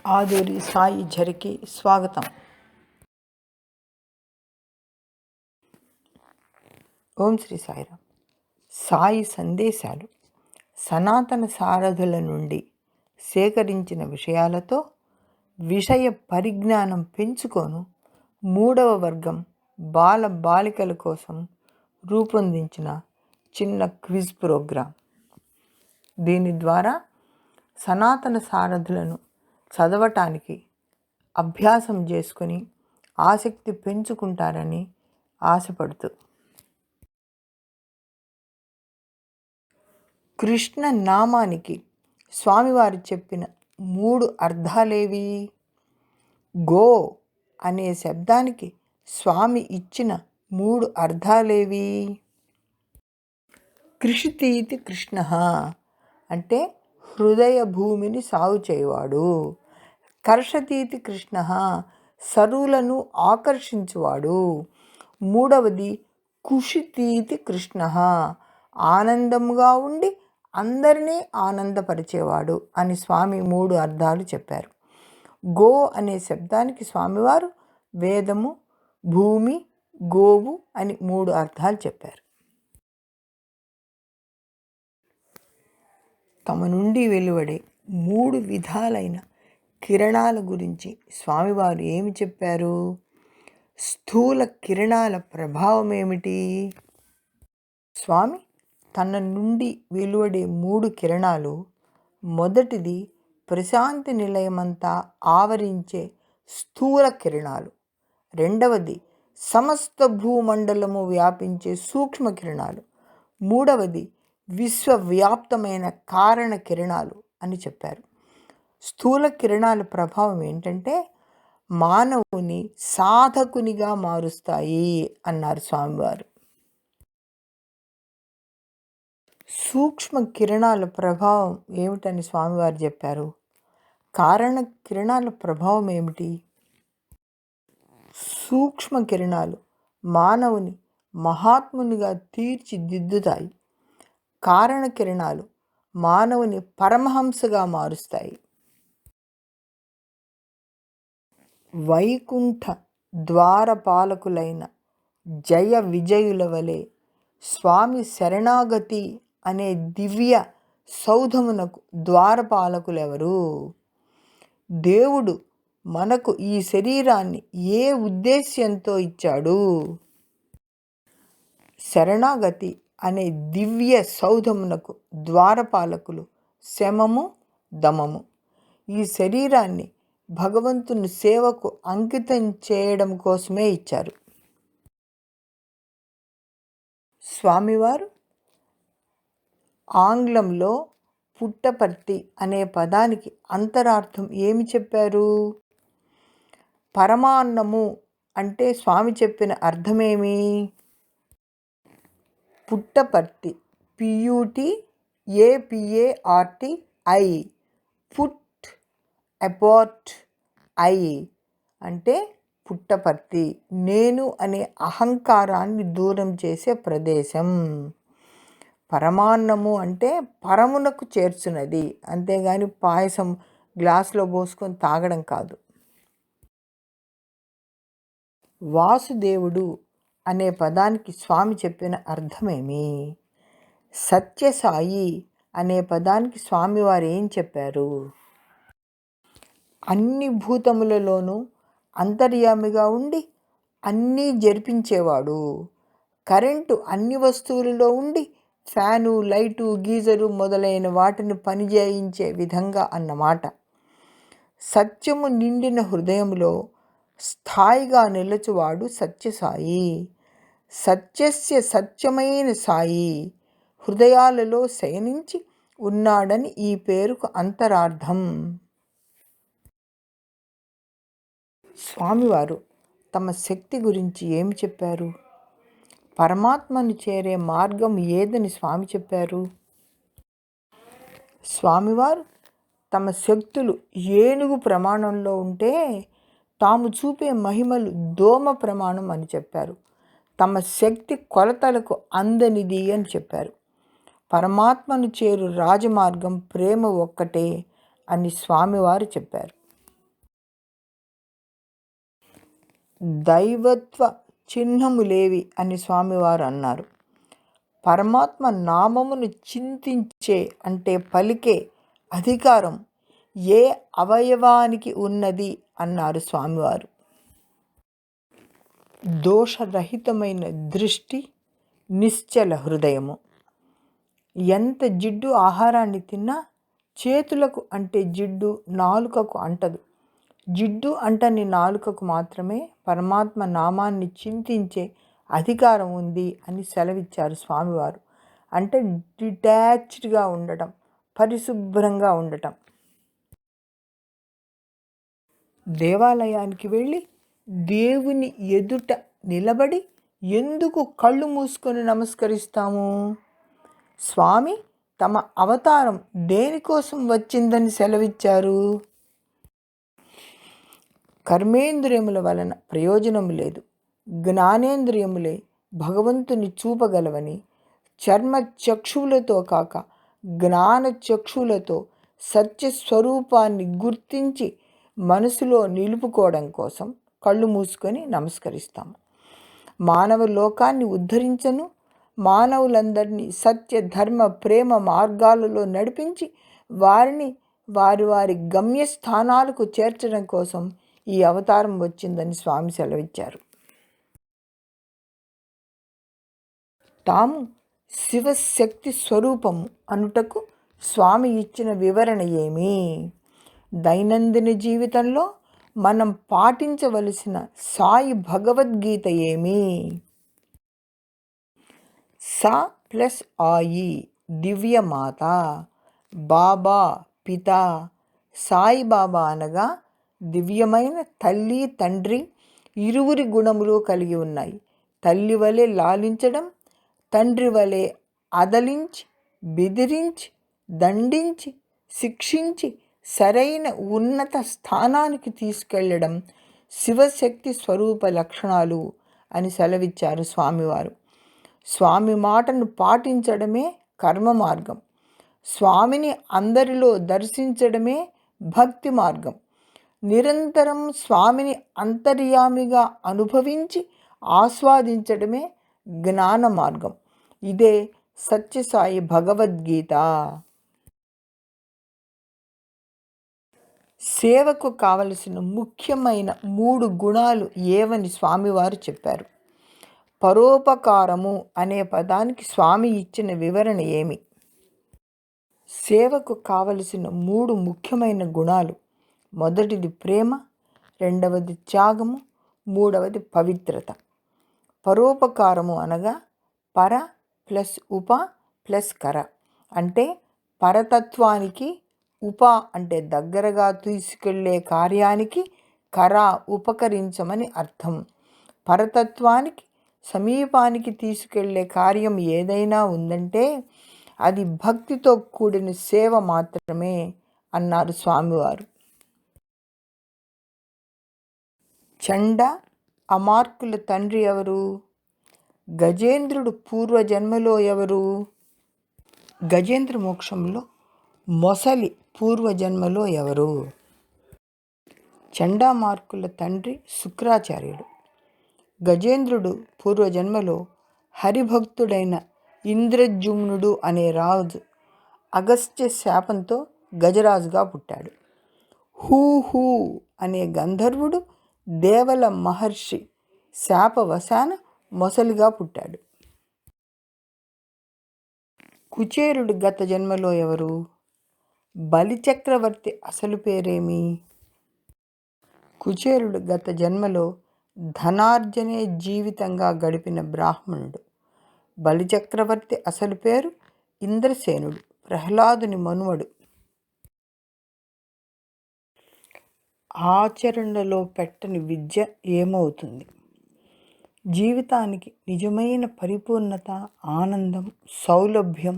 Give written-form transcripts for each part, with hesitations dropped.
ఆదూరి సాయి ఝరికి స్వాగతం. ఓం శ్రీ సాయిరామ్. సాయి సందేశాలు సనాతన సారథుల నుండి సేకరించిన విషయాలతో విషయ పరిజ్ఞానం పెంచుకోను 3వ వర్గం బాల బాలికల కోసం రూపొందించిన చిన్న క్విజ్ ప్రోగ్రాం. దీని ద్వారా సనాతన సారథులను చదవటానికి అభ్యాసం చేసుకుని ఆసక్తి పెంచుకుంటారని ఆశపడుతూ, కృష్ణ నామానికి స్వామివారు చెప్పిన 3 అర్థాలేవి? గో అనే శబ్దానికి స్వామి ఇచ్చిన 3 అర్థాలేవి? కృషితీతి కృష్ణ అంటే హృదయ భూమిని సాగు చేయవాడు. కర్షతీతి కృష్ణ సరువులను ఆకర్షించువాడు. 3వది కుషితీతి కృష్ణ ఆనందంగా ఉండి అందరినీ ఆనందపరిచేవాడు అని స్వామి 3 అర్థాలు చెప్పారు. గో అనే శబ్దానికి స్వామివారు వేదము, భూమి, గోవు అని 3 అర్థాలు చెప్పారు. తమ నుండి వెలువడే 3 విధాలైన కిరణాల గురించి స్వామివారు ఏమి చెప్పారు? స్థూల కిరణాల ప్రభావం ఏమిటి? స్వామి తన నుండి వెలువడే 3 కిరణాలు, మొదటిది ప్రశాంతి నిలయమంతా ఆవరించే స్థూల కిరణాలు, రెండవది సమస్త భూమండలము వ్యాపించే సూక్ష్మ కిరణాలు, 3వది విశ్వవ్యాప్తమైన కారణ కిరణాలు అని చెప్పారు. స్థూల కిరణాల ప్రభావం ఏంటంటే మానవుని సాధకునిగా మారుస్తాయి అన్నారు స్వామివారు. సూక్ష్మ కిరణాల ప్రభావం ఏమిటని స్వామివారు చెప్పారు. కారణ కిరణాల ప్రభావం ఏమిటి? సూక్ష్మ కిరణాలు మానవుని మహాత్మునిగా తీర్చిదిద్దుతాయి. కారణ కిరణాలు మానవుని పరమహంసగా మారుస్తాయి. వైకుంఠ ద్వారపాలకులైన జయ విజయుల వలె స్వామి శరణాగతి అనే దివ్య సౌధమునకు ద్వారపాలకులెవరు? దేవుడు మనకు ఈ శరీరాన్ని ఏ ఉద్దేశ్యంతో ఇచ్చాడు? శరణాగతి అనే దివ్య సౌధమునకు ద్వారపాలకులు శమము, దమము. ఈ శరీరాన్ని భగవంతుని సేవకు అంకితం చేయడం కోసమే ఇచ్చారు. స్వామివారు ఆంగ్లంలో పుట్టపర్తి అనే పదానికి అంతరార్థం ఏమి చెప్పారు? పరమాన్నము అంటే స్వామి చెప్పిన అర్థమేమి? Puttaparthi, PUTAPARTI, put apart I అంటే పుట్టపర్తి, నేను అనే అహంకారాన్ని దూరం చేసే ప్రదేశం. పరమాన్నము అంటే పరమునకు చేర్చున్నది, అంతేగాని పాయసం గ్లాసులో పోసుకొని తాగడం కాదు. వాసుదేవుడు అనే పదానికి స్వామి చెప్పిన అర్థమేమి? సత్యసాయి అనే పదానికి స్వామివారు ఏం చెప్పారు? అన్ని భూతములలోనూ అంతర్యామిగా ఉండి అన్నీ జరిపించేవాడు. కరెంటు అన్ని వస్తువులలో ఉండి ఫ్యాను, లైటు, గీజరు మొదలైన వాటిని పనిచేయించే విధంగా అన్నమాట. సత్యము నిండిన హృదయంలో స్థాయిగా నిలచువాడు సత్యసాయి. సత్యస్య సత్యమైన సాయి హృదయాలలో శయనించి ఉన్నాడని ఈ పేరుకు అంతరార్థం. స్వామివారు తమ శక్తి గురించి ఏమి చెప్పారు? పరమాత్మను చేరే మార్గం ఏదని స్వామి చెప్పారు. స్వామివారు తమ శక్తులు ఏనుగు ప్రమాణంలో ఉంటే తాము చూపే మహిమలు దోమ ప్రమాణం అని చెప్పారు. తమ శక్తి కొలతలకు అందనిది అని చెప్పారు. పరమాత్మను చేరు రాజమార్గం ప్రేమ ఒక్కటే అని స్వామివారు చెప్పారు. దైవత్వ చిహ్నములేవి అని స్వామివారు అన్నారు. పరమాత్మ నామమును చింతించే అంటే పలికే అధికారం ఏ అవయవానికి ఉన్నది అన్నారు స్వామివారు. దోషరహితమైన దృష్టి, నిశ్చల హృదయము. ఎంత జిడ్డు ఆహారాన్ని తిన్నా చేతులకు అంటే జిడ్డు నాలుకకు అంటదు. జిడ్డు అంటని నాలుకకు మాత్రమే పరమాత్మ నామాన్ని చింతించే అధికారం ఉంది అని సెలవిచ్చారు స్వామివారు. అంటే డిటాచ్డ్గా ఉండటం, పరిశుభ్రంగా ఉండటం. దేవాలయానికి వెళ్ళి దేవుని ఎదుట నిలబడి ఎందుకు కళ్ళు మూసుకొని నమస్కరిస్తాము? స్వామి తమ అవతారం దేనికోసం వచ్చిందని సెలవిచ్చారు? కర్మేంద్రియముల వలన ప్రయోజనం లేదు, జ్ఞానేంద్రియములే భగవంతుని చూపగలవని, చర్మ చక్షువులతో కాక జ్ఞాన చక్షువులతో సత్యస్వరూపాన్ని గుర్తించి మనసులో నిలుపుకోవడం కోసం కళ్ళు మూసుకొని నమస్కరిస్తాము. మానవ లోకాన్ని ఉద్ధరించను, మానవులందరినీ సత్య ధర్మ ప్రేమ మార్గాలలో నడిపించి వారిని వారి వారి గమ్యస్థానాలకు చేర్చడం కోసం ఈ అవతారం వచ్చిందని స్వామి సెలవిచ్చారు. తాము శివశక్తి స్వరూపము అనుటకు స్వామి ఇచ్చిన వివరణ ఏమి? దైనందిన జీవితంలో మనం పాటించవలసిన సాయి భగవద్గీత ఏమి? సా ప్లస్ ఆయి దివ్యమాత, బాబా పిత. సాయిబాబా అనగా దివ్యమైన తల్లి తండ్రి ఇరువురి గుణములు కలిగి ఉన్నాయి. తల్లి వలె లాలించడం, తండ్రి వలె అదలించి బెదిరించి దండించి శిక్షించి సరైన ఉన్నత స్థానానికి తీసుకెళ్లడం శివశక్తి స్వరూప లక్షణాలు అని సెలవిచ్చారు స్వామివారు. స్వామి మాటను పాటించడమే కర్మ మార్గం. స్వామిని అందరిలో దర్శించడమే భక్తి మార్గం. నిరంతరం స్వామిని అంతర్యామిగా అనుభవించి ఆస్వాదించడమే జ్ఞాన మార్గం. ఇదే సత్యసాయి భగవద్గీత. సేవకు కావలసిన ముఖ్యమైన 3 గుణాలు ఏవని స్వామివారు చెప్పారు. పరోపకారము అనే పదానికి స్వామి ఇచ్చిన వివరణ ఏమి? సేవకు కావలసిన 3 ముఖ్యమైన గుణాలు: మొదటిది ప్రేమ, రెండవది త్యాగము, మూడవది పవిత్రత. పరోపకారము అనగా పర ప్లస్ ఉప ప్లస్ కర. అంటే పరతత్వానికి, ఉప అంటే దగ్గరగా తీసుకెళ్లే కార్యానికి, కర ఉపకరించమని అర్థం. పరతత్వానికి సమీపానికి తీసుకెళ్లే కార్యం ఏదైనా ఉందంటే అది భక్తితో కూడిన సేవ మాత్రమే అన్నారు స్వామివారు. చండ అమార్కుల తండ్రి ఎవరు? గజేంద్రుడు పూర్వజన్మలో ఎవరు? గజేంద్ర మోక్షంలో మొసలి పూర్వజన్మలో ఎవరు? చండామార్కుల తండ్రి శుక్రాచార్యుడు. గజేంద్రుడు పూర్వజన్మలో హరిభక్తుడైన ఇంద్రజుమ్నుడు అనే రాజు అగస్త్య శాపంతో గజరాజుగా పుట్టాడు. హూ హూ అనే గంధర్వుడు దేవల మహర్షి శాపవశాన మొసలిగా పుట్టాడు. కుచేరుడు గత జన్మలో ఎవరు? బలిచక్రవర్తి అసలు పేరేమి? కుచేరుడు గత జన్మలో ధనార్జనే జీవితంగా గడిపిన బ్రాహ్మణుడు. బలిచక్రవర్తి అసలు పేరు ఇంద్రసేనుడు, ప్రహ్లాదుని మనుమడు. ఆచరణలో పెట్టని విద్య ఏమవుతుంది? జీవితానికి నిజమైన పరిపూర్ణత, ఆనందం, సౌలభ్యం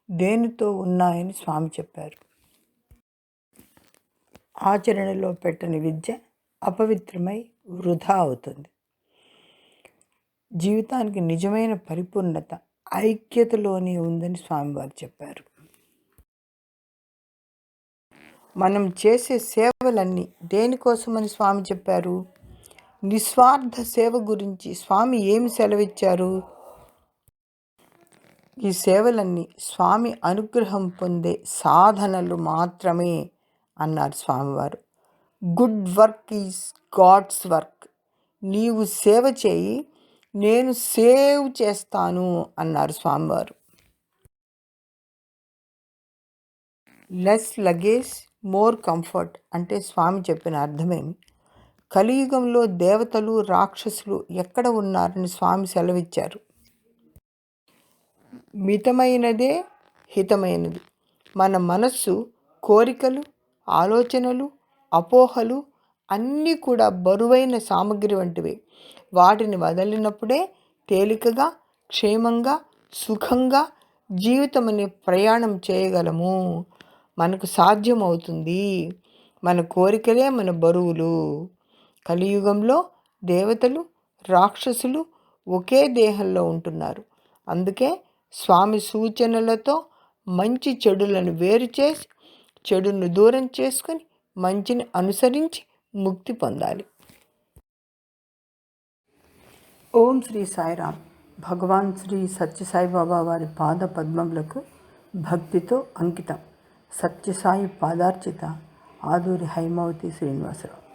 దేనితో ఉన్నాయని స్వామి చెప్పారు. ఆచరణలో పెట్టని విద్య అపవిత్రమై వృధా అవుతుంది. జీవితానికి నిజమైన పరిపూర్ణత ఐక్యతలోనే ఉందని స్వామివారు చెప్పారు. మనం చేసే సేవలన్నీ దేనికోసమని స్వామి చెప్పారు? నిస్వార్థ సేవ గురించి స్వామి ఏమి సెలవిచ్చారు? ఈ సేవలన్నీ స్వామి అనుగ్రహం పొందే సాధనలు మాత్రమే అన్నారు స్వామివారు. Good work is God's work. నీవు సేవ చేయి, నేను సేవ్ చేస్తాను అన్నారు స్వామివారు. లెస్ లగేజ్ మోర్ కంఫర్ట్ అంటే స్వామి చెప్పిన అర్థమేమి? కలియుగంలో దేవతలు రాక్షసులు ఎక్కడ ఉన్నారని స్వామి సెలవిచ్చారు. మితమైనదే హితమైనది. మన మనస్సు, కోరికలు, ఆలోచనలు, అపోహలు అన్నీ కూడా బరువైన సామగ్రి వంటివి. వాటిని వదిలినప్పుడే తేలికగా, క్షేమంగా, సుఖంగా జీవితం అనే ప్రయాణం చేయగలము. మనకు సాధ్యమవుతుంది. మన కోరికలే మన బరువులు. కలియుగంలో దేవతలు, రాక్షసులు ఒకే దేహంలో ఉంటున్నారు. అందుకే స్వామి సూచనలతో మంచి చెడులను వేరు చేసి, చెడును దూరం చేసుకుని మంచిని అనుసరించి ముక్తి పొందాలి. ఓం శ్రీ సాయిరామ్. భగవాన్ శ్రీ సత్యసాయిబాబా వారి పాద పద్మములకు భక్తితో అంకితం. సత్యసాయి పాదార్చిత ఆదూరి హైమావతి శ్రీనివాసరావు.